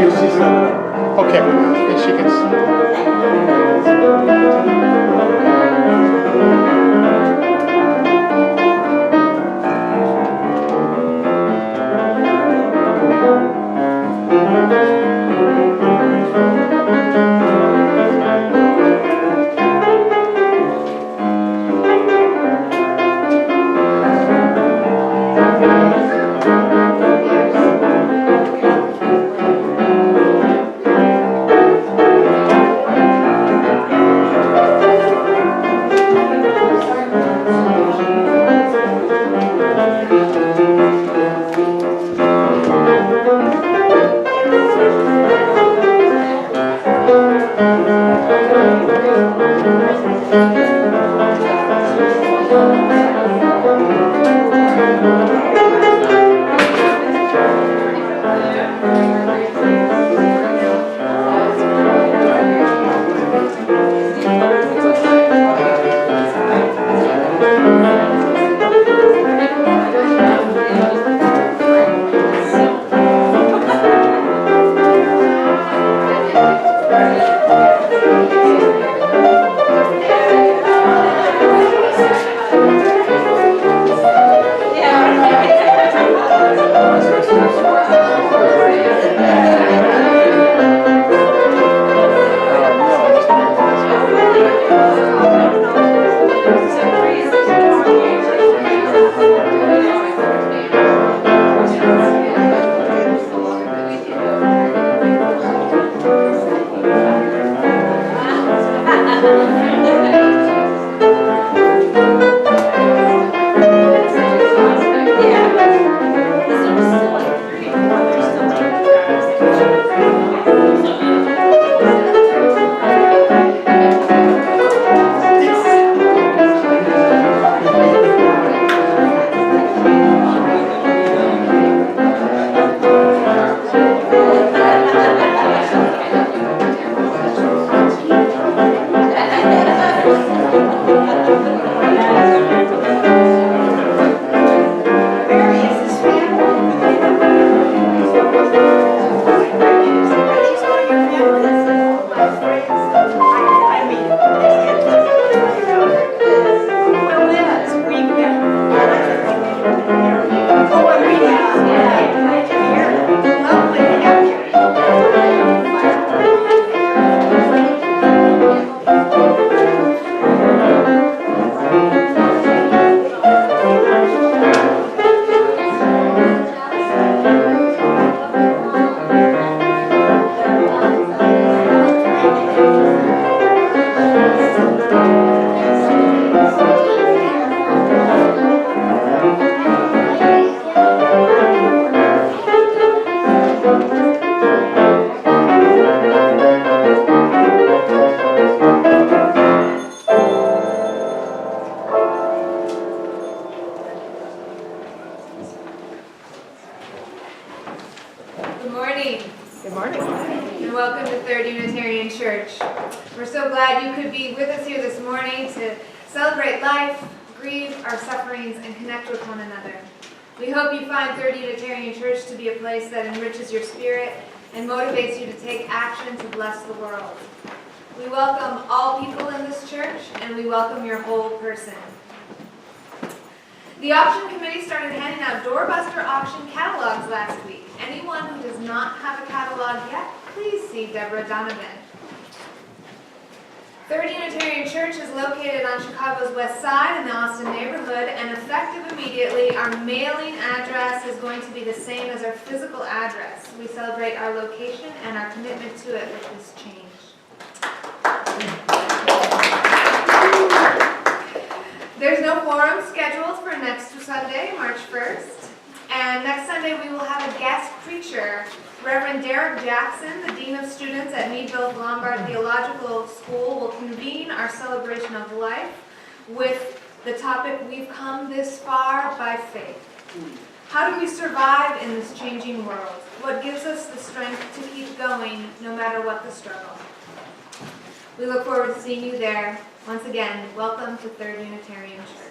Okay, and she can. Good morning. Good morning. And welcome to Third Unitarian Church. We're so glad you could be with us here this morning to celebrate life, grieve our sufferings, and connect with one another. We hope you find Third Unitarian Church to be a place that enriches your spirit and motivates you to take action to bless the world. We welcome all people in this church, and we welcome your whole person. The auction committee started handing out doorbuster auction catalogs last week. Anyone who does not have a catalog yet, please see Deborah Donovan. Third Unitarian Church is located on Chicago's west side in the Austin neighborhood, and effective immediately, our mailing address is going to be the same as our physical address. We celebrate our location and our commitment to it with this change. There's no forum scheduled for next Sunday, March 1st. And next Sunday we will have a guest preacher. Reverend Derek Jackson, the Dean of Students at Meadville Lombard Theological School, will convene our celebration of life with the topic, We've Come This Far by Faith. How do we survive in this changing world? What gives us the strength to keep going no matter what the struggle? We look forward to seeing you there. Once again, welcome to Third Unitarian Church.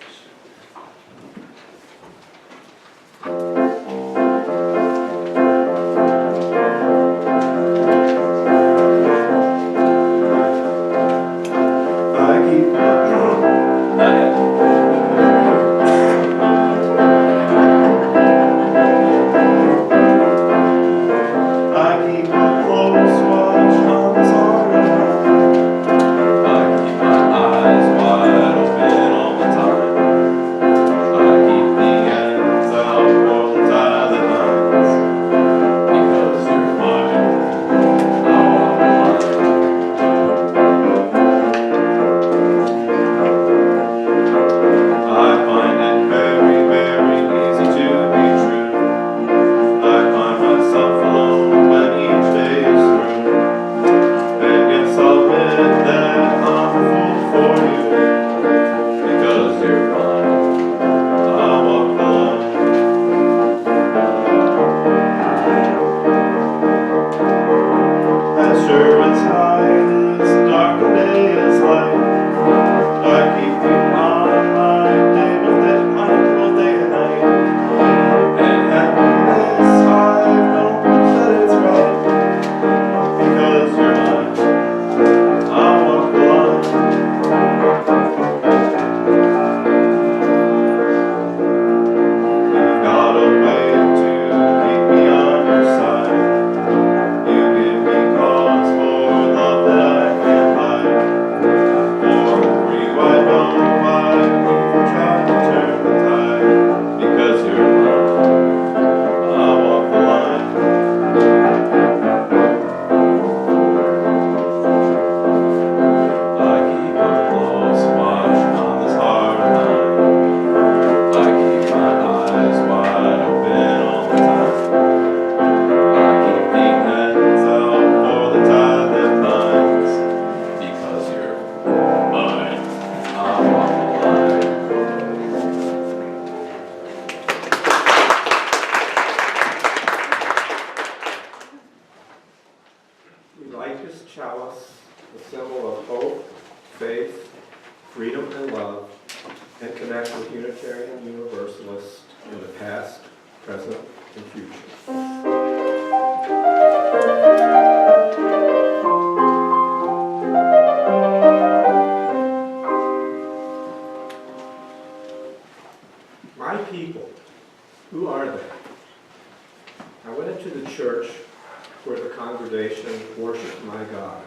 light this chalice, a symbol of hope, faith, freedom, and love, and connect with Unitarian Universalists in the past, present, and future. My people, who are they? I went into the church where the congregation worshiped my God.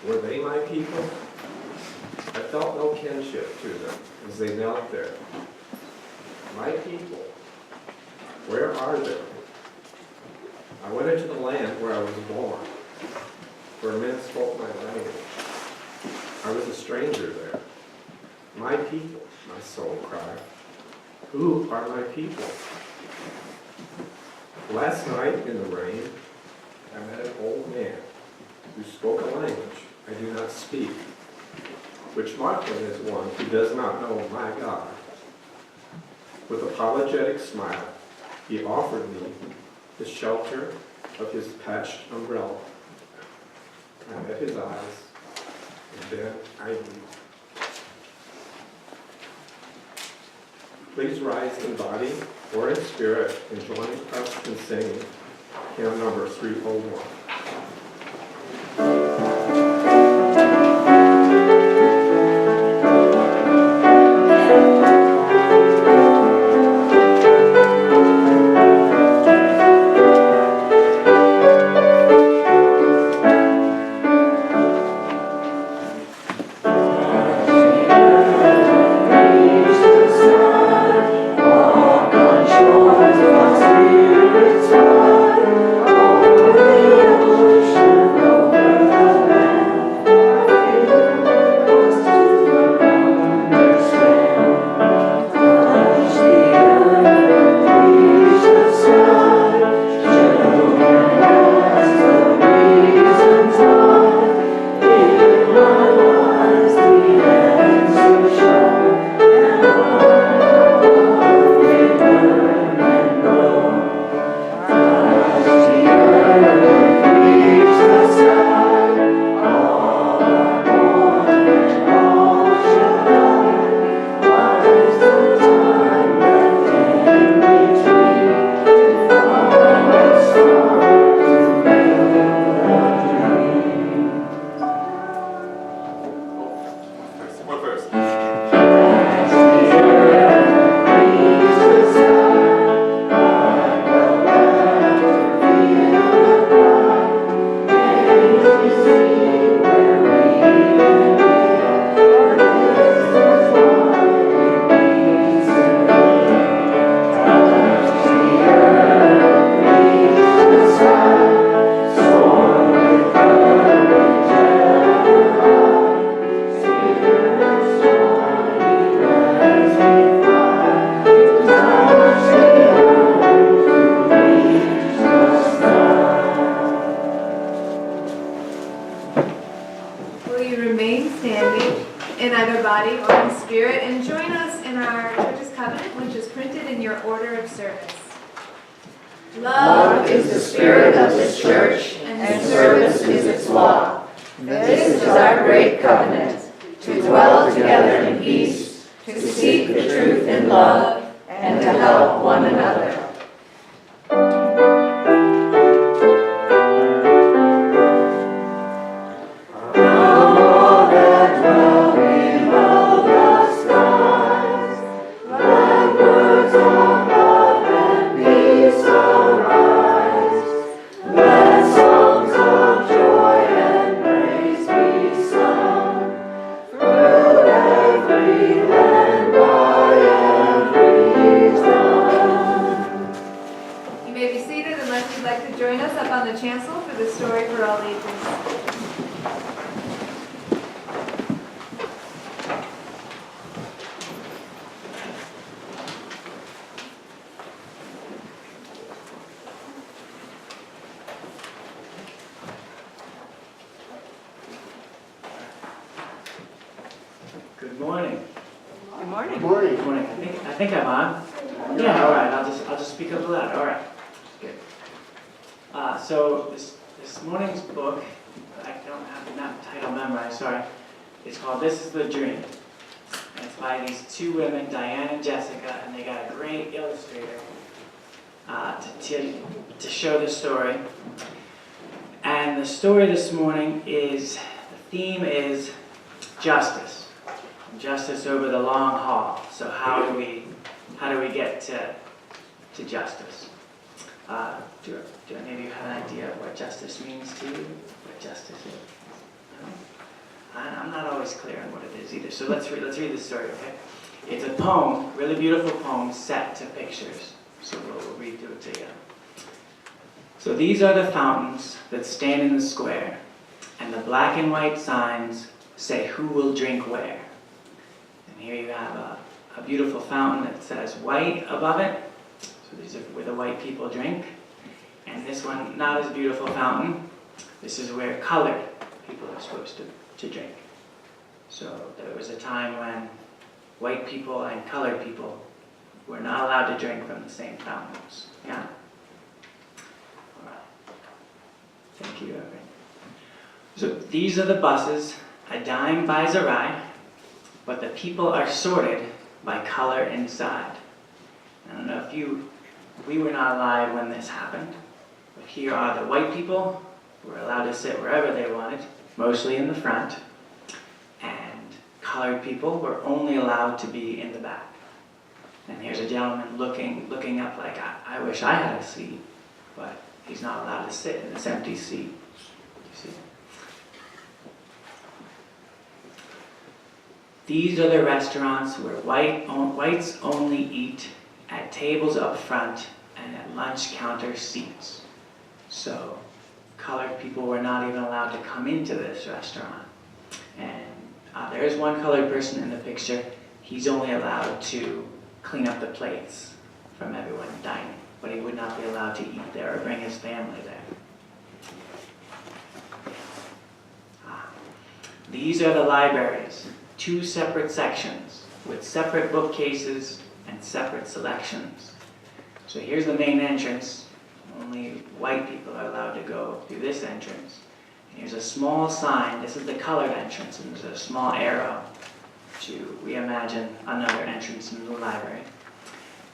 Were they my people? I felt no kinship to them as they knelt there. My people, where are they? I went into the land where I was born, where men spoke my language. I was a stranger there. My people, my soul cried. Who are my people? Last night in the rain, I met an old man who spoke a language I do not speak, which marked him as one who does not know my God. With apologetic smile, he offered me the shelter of his patched umbrella. I met his eyes, and then I knew. Please rise in body or in spirit and join us in singing hymn number 301. Love is the spirit of this church, and service is its law. This is our great covenant, to dwell together in peace, to seek the truth in love, and to help one another. Good morning. Good morning. Good morning. Good morning. I think I'm on. Yeah. All right. I'll just speak up loud. All right. Good. So this This morning's book, I don't have the title memorized, sorry. It's called This is the Dream. And it's by these two women, Diane and Jessica, and they got a great illustrator to show the story. And the story this morning is, the theme is justice. Justice over the long haul. So how do we get to justice? Do any of you have an idea of what justice means to you? What justice is? No? I'm not always clear on what it is either. So let's read this story, okay? It's a poem, really beautiful poem set to pictures. So we'll read through it together. So these are the fountains that stand in the square, and the black and white signs say who will drink where. And here you have a beautiful fountain that says white above it. So these are where the white people drink. And this one, not as beautiful fountain. This is where colored people are supposed to drink. So there was a time when white people and colored people were not allowed to drink from the same fountains. Yeah? All right. Thank you, Evan. So these are the buses. A dime buys a ride, but the people are sorted by color inside. I don't know if we were not alive when this happened, but here are the white people who were allowed to sit wherever they wanted, mostly in the front, and colored people were only allowed to be in the back. And here's a gentleman looking up like, I wish I had a seat, but he's not allowed to sit in this empty seat. You see? These are the restaurants where whites only eat at tables up front and at lunch counter seats. So colored people were not even allowed to come into this restaurant. And there is one colored person in the picture. He's only allowed to clean up the plates from everyone dining, but he would not be allowed to eat there or bring his family there. These are the libraries, 2 separate sections with separate bookcases and separate selections. So here's the main entrance. Only white people are allowed to go through this entrance. And here's a small sign. This is the colored entrance, and there's a small arrow to reimagine another entrance in the library.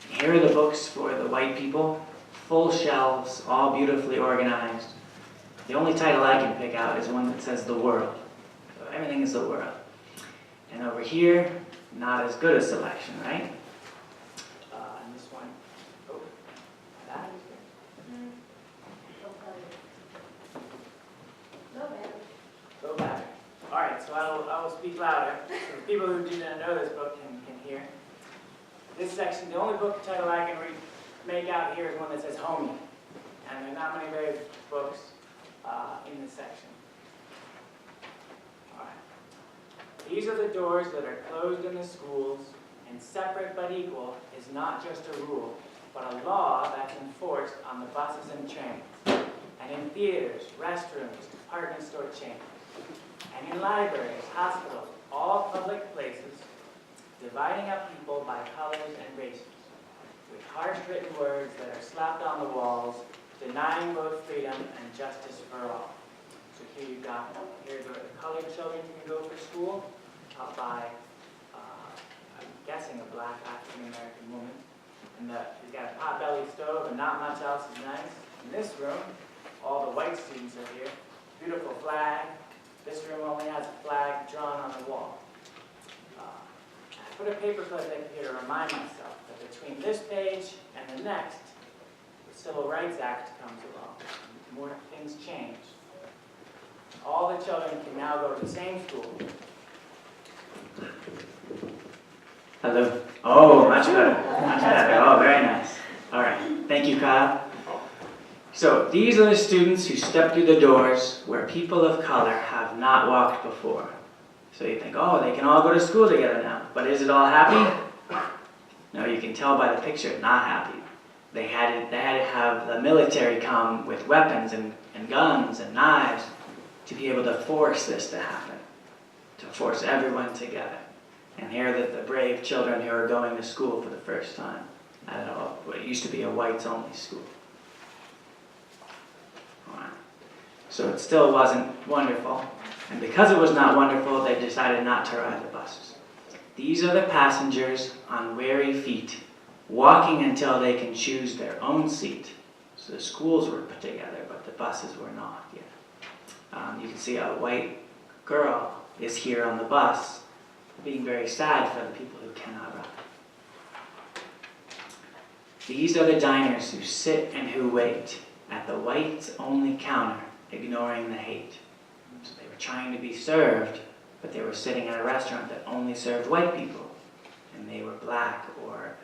Here are the books for the white people, full shelves, all beautifully organized. The only title I can pick out is one that says The World. So everything is the world. And over here, not as good a selection, right? And this one, oh, that is good. Go back. All right, so I will speak louder, so the people who do not know this book can hear. This section, the only book title I can make out here is one that says Homie. And there are not many very books in this section. All right. These are the doors that are closed in the schools, and separate but equal is not just a rule, but a law that's enforced on the buses and trains, and in theaters, restrooms, department store chains, and in libraries, hospitals, all public places, dividing up people by colors and races, with harsh written words that are slapped on the walls, denying both freedom and justice for all. So here you've got, here's where the colored children can go for school, taught by, I'm guessing, a black African-American woman. And you've got a pot-bellied stove and not much else is nice. In this room, all the white students are here. Beautiful flag. This room only has a flag drawn on the wall. I put a paperclip in here to remind myself that between this page and the next, the Civil Rights Act comes along. More things change. All the children can now go to the same school. Hello. Oh, much better. Much better. Oh, very nice. All right. Thank you, Kyle. So these are the students who step through the doors where people of color have not walked before. So you think, oh, they can all go to school together now. But is it all happy? No, you can tell by the picture, not happy. They had to have the military come with weapons and guns and knives to be able to force this to happen, to force everyone together. And here are the brave children who are going to school for the first time. I don't know, what used to be a whites-only school. All right. So it still wasn't wonderful. And because it was not wonderful, they decided not to ride the buses. These are the passengers on weary feet, walking until they can choose their own seat. So the schools were put together, but the buses were not yet. You can see a white girl is here on the bus, being very sad for the people who cannot ride. These are the diners who sit and who wait at the whites-only counter, ignoring the hate. So they were trying to be served, but they were sitting at a restaurant that only served white people. And they were black or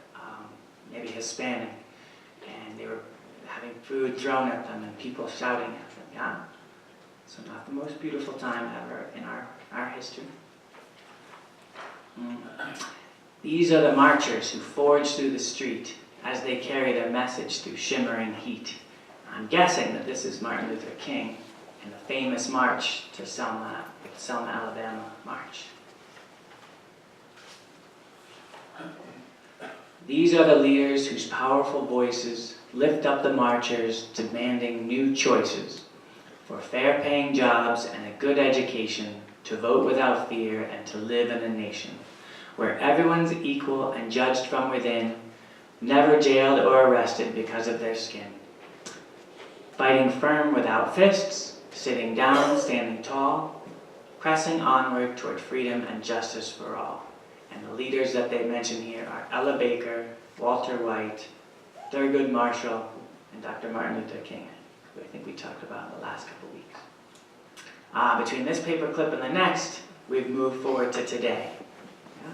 maybe Hispanic. And they were having food thrown at them and people shouting at them. Yeah? So not the most beautiful time ever in our history. These are the marchers who forge through the street as they carry their message through shimmering heat. I'm guessing that this is Martin Luther King and the famous march to Selma, Alabama march. These are the leaders whose powerful voices lift up the marchers, demanding new choices for fair-paying jobs and a good education, to vote without fear, and to live in a nation where everyone's equal and judged from within, never jailed or arrested because of their skin. Fighting firm without fists, sitting down, standing tall, pressing onward toward freedom and justice for all. And the leaders that they mention here are Ella Baker, Walter White, Thurgood Marshall, and Dr. Martin Luther King, who I think we talked about in the last couple weeks. Between this paper clip and the next, we've moved forward to today. Yeah?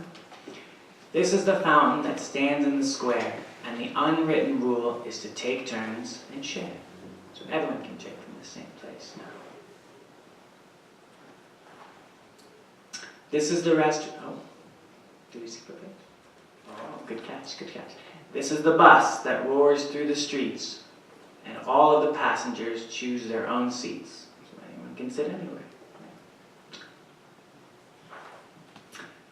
This is the fountain that stands in the square, and the unwritten rule is to take turns and share. So everyone can drink from the same place now. This is the restaurant. Oh, did we skip a page? Oh, good catch, good catch. This is the bus that roars through the streets, and all of the passengers choose their own seats. So anyone can sit anywhere.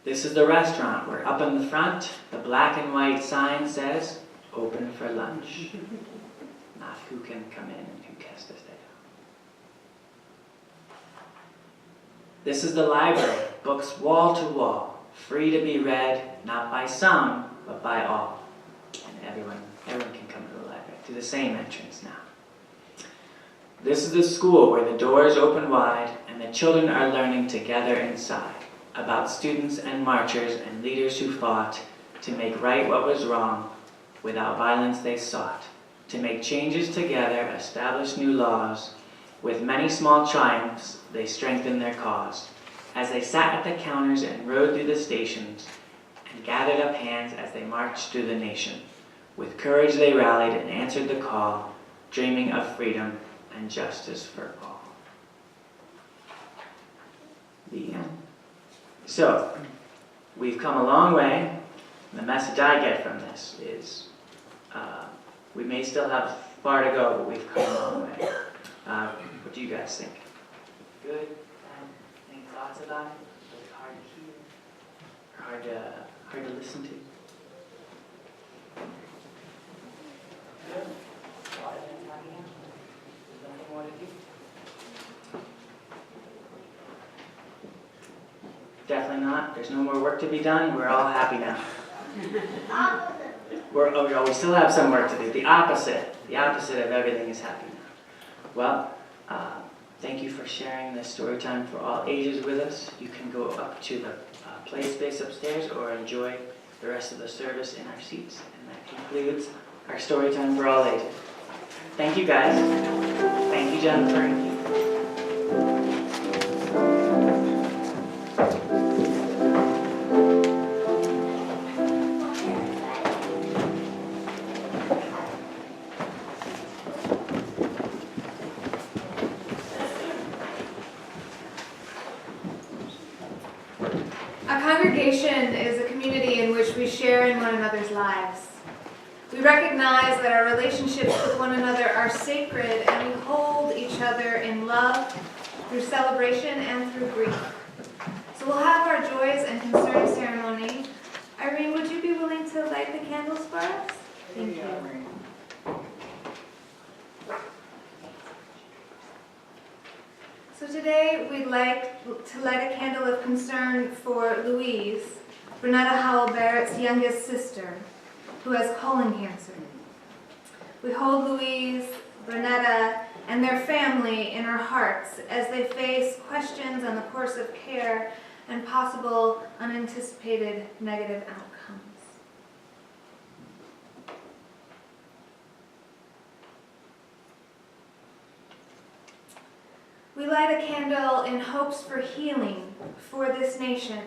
This is the restaurant where up in the front, the black and white sign says, "Open for lunch." Not who can come in and who has to stay out. This is the library, books wall to wall, free to be read, not by some, but by all. And everyone can come to the library through the same entrance now. This is the school where the doors open wide and the children are learning together inside about students and marchers and leaders who fought to make right what was wrong. Without violence they sought to make changes together, establish new laws. With many small triumphs, they strengthened their cause. As they sat at the counters and rode through the stations and gathered up hands as they marched through the nation. With courage they rallied and answered the call, dreaming of freedom and justice for all. The end. So, we've come a long way. The message I get from this is we may still have far to go, but we've come a long way. What do you guys think? Good? Any thoughts about it? Was it hard to hear? Hard to listen to? Good? A lot of things happening. There's nothing more to do. Definitely not. There's no more work to be done. We're all happy now. We still have some work to do. The opposite of everything is happy now. Well, thank you for sharing this story time for all ages with us. You can go up to the play space upstairs or enjoy the rest of the service in our seats. And that concludes our story time for all ages. Thank you, guys. Thank you, Jennifer. A congregation is a community in which we share in one another's lives. We recognize that our relationships with one another are sacred, and we hold each other in love through celebration and through grief. So we'll have our joys and concerns ceremony. Irene, would you be willing to light the candles for us? Thank you. So today we'd like to light a candle of concern for Louise, Renetta Howell Barrett's youngest sister, who has colon cancer. We hold Louise, Renetta, and their family in our hearts as they face questions on the course of care and possible unanticipated negative outcomes. We light a candle in hopes for healing for this nation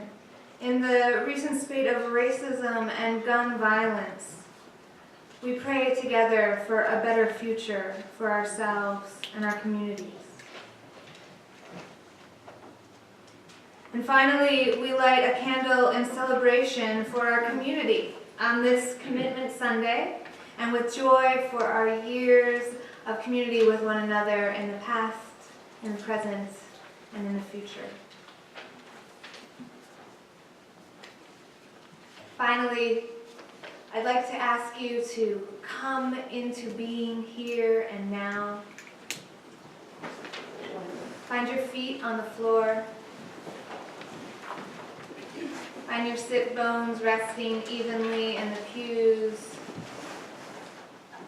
in the recent spate of racism and gun violence. We pray together for a better future for ourselves and our communities. And finally, we light a candle in celebration for our community on this Commitment Sunday, and with joy for our years of community with one another in the past, in the present, and in the future. Finally, I'd like to ask you to come into being here and now. Find your feet on the floor. Find your sit bones resting evenly in the pews,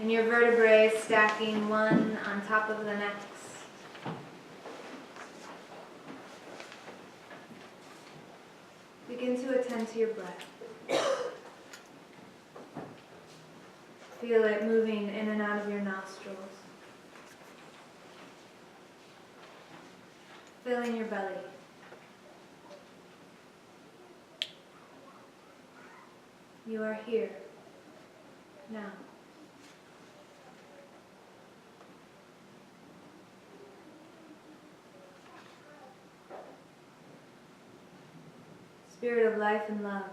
and your vertebrae stacking one on top of the next. Begin to attend to your breath. Feel it moving in and out of your nostrils, filling your belly. You are here, now. Spirit of life and love,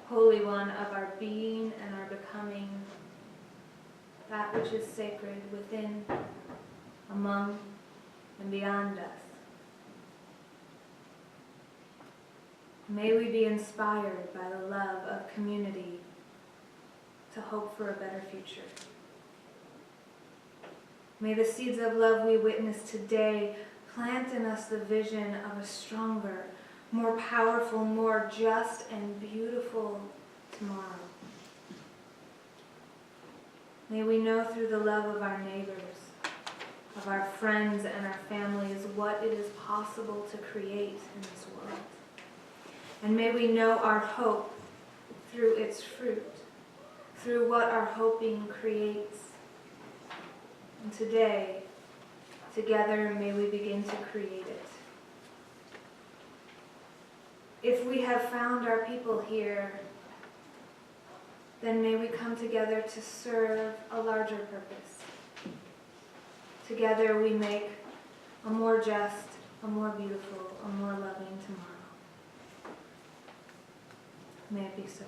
Holy One of our being and our becoming, that which is sacred within, among, and beyond us. May we be inspired by the love of community to hope for a better future. May the seeds of love we witness today plant in us the vision of a stronger, more powerful, more just, and beautiful tomorrow. May we know through the love of our neighbors, of our friends and our families, what it is possible to create in this world. And may we know our hope through its fruit, through what our hoping creates. And today, together, may we begin to create it. If we have found our people here, then may we come together to serve a larger purpose. Together we make a more just, a more beautiful, a more loving tomorrow. May it be so.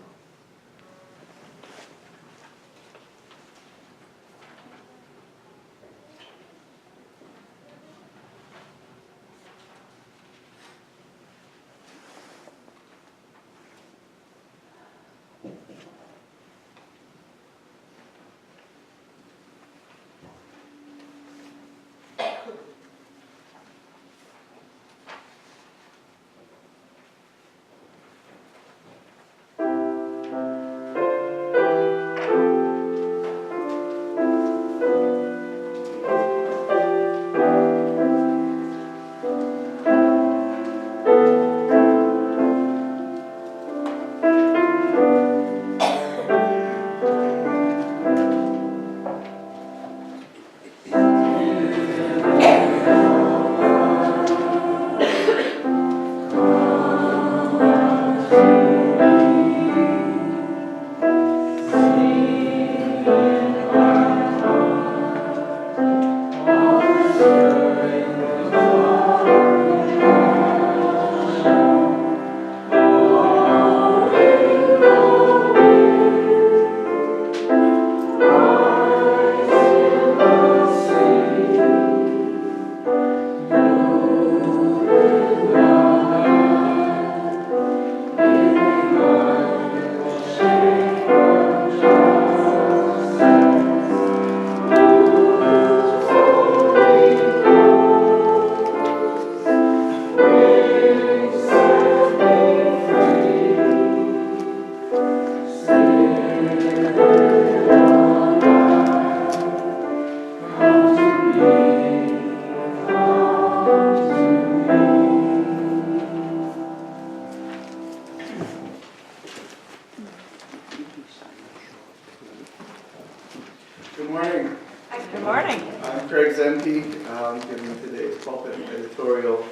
giving today's pulpit editorial.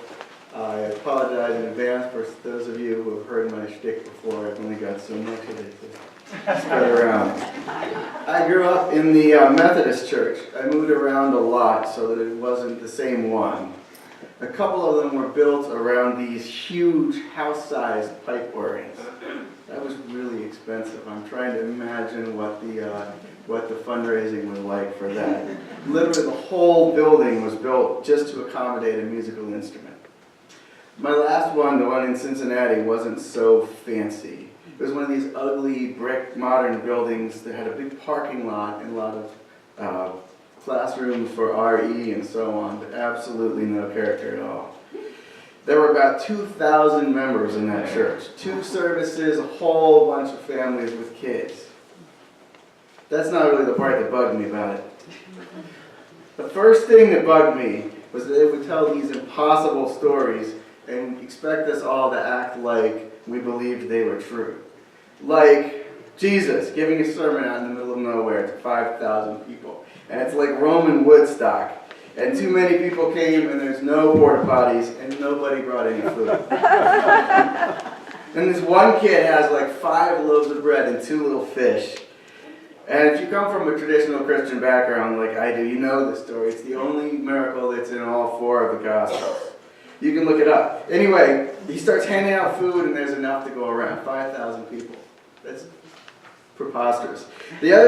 I apologize in advance for those of you who have heard my shtick before. I've only got so much of it to spread around. I grew up in the Methodist church. I moved around a lot so that it wasn't the same one. A couple of them were built around these huge house-sized pipe organs. That was really expensive. I'm trying to imagine what the fundraising was like for that. Literally the whole building was built just to accommodate a musical instrument. My last one, the one in Cincinnati, wasn't so fancy. It was one of these ugly brick modern buildings that had a big parking lot and a lot of classrooms for RE and so on, but absolutely no character at all. There were about 2,000 members in that church. 2 services, a whole bunch of families with kids. That's not really the part that bugged me about it. The first thing that bugged me was that they would tell these impossible stories and expect us all to act like we believed they were true. Like Jesus giving a sermon out in the middle of nowhere to 5,000 people. And it's like Roman Woodstock. And too many people came and there's no porta potties and nobody brought any food. And this one kid has like 5 loaves of bread and 2 little fish. And if you come from a traditional Christian background like I do, you know this story. It's the only miracle that's in all 4 of the Gospels. You can look it up. Anyway, he starts handing out food and there's enough to go around. 5,000 people. That's preposterous. The other